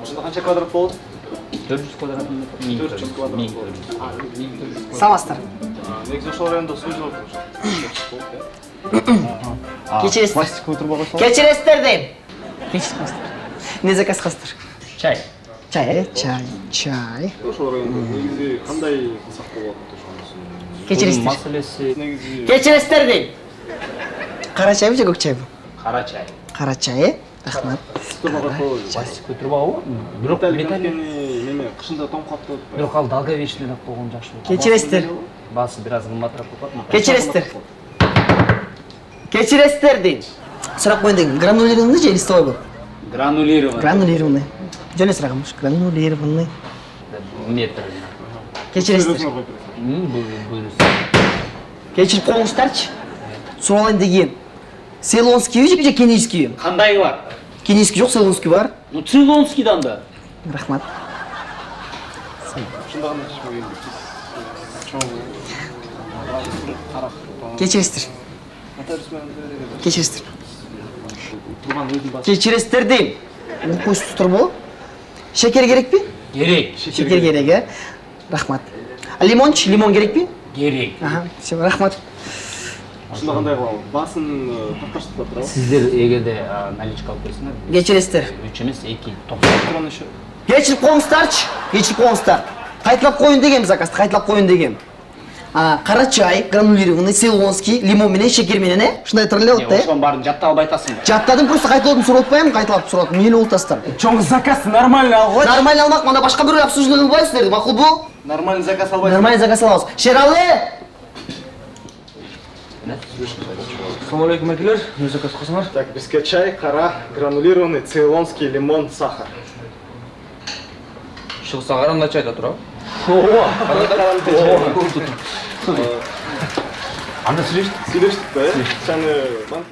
Ушунда канча квадрат болот? 400 квадрат метр. 400 квадрат болот. Саластар. Негизи ошол райондо суу жок болуш. Кечиресиздер. Пластиковый трубага салып. Кечиресиздер дейм. Кечиресиздер. Не заказ кыласыздар? Чай. Чай, чай. Ошол райондо негизи кандай кылсак болот ошонусун? Кечиресиздер. Маселеси Негизи Кечиресиздер дейм. Кара чайбы же көк чайбы? кара чай. Кара чай. Рахмат. трубага салып. Пластиковый трубагабы? Бирок Металл металл. неме кышында тоң каптап атпайбы? Бирок ал долговечный деп койгон жакшы болот. Кечиресиздер. Баасы бир аз кымбатыраак болот. Кечиресиздер. Кечиресиздер дейм. Сурап коеюн дегем. Гранулированный же листовой был? Гранулированный. Гранулированный. Жөн эле сурагам. Гранулированный. Метр. Кечиресиздер. Буюрус. Кечирип коюңуздарчы. Суралайын деген. Цейлонский же кенийский? Кандайы бар? Кенийский жок, цейлонский бар. Ну Цейлонскийдан да. Рахмат. Ушунда кандай чечме чоң. Арак. Кечиресиздер. Нотариус менен берет. Кечиресиздер. Трубанын өзүн басып. Кечиресиздер дейм. Укуйсуз турбу? Шекер керекпи? Керек. Шекер керек, э? Рахмат. Лимончы, лимон керекпи? Керек. Ага, все, рахмат. Ушунда кандай кылабыз? Баасын тарташтырып турабы? Сиздер эгерде наличка алып келсеңер, Кечиресиздер. 3 эмес 2 90. Туран иши. Кечирип коюңуздарчы. Кечирип коюңуздар. Кайталап коюн дегем заказды, кайталап коюн дегем. Кара чай, гранулированный, цейлонский, лимон менен, шекер менен, э? Ушундай туралы болот да, э? Ошонун баарын жаттап албай атасың. Жаттадым, просто кайталап сурап атпайм, кайталап сурап. Эмне болуп атасыздар? Чоң заказ нормально алгыч. Нормально алмак, мында башка бирөө обслуживание кылбайбыз силерди, макулбу? Нормальный заказ албайсың. Нормально заказ алабыз. Шералы! Assalomu alaykum akalar. Ne zakaz qilsanglar? Так, бизге чай, кара, гранулированный, цейлонский, лимон, сахар. Shiq sagaramda chayda turadi. Анда сүйлөштүк. Сүйлөштүк да, э? Чаны банк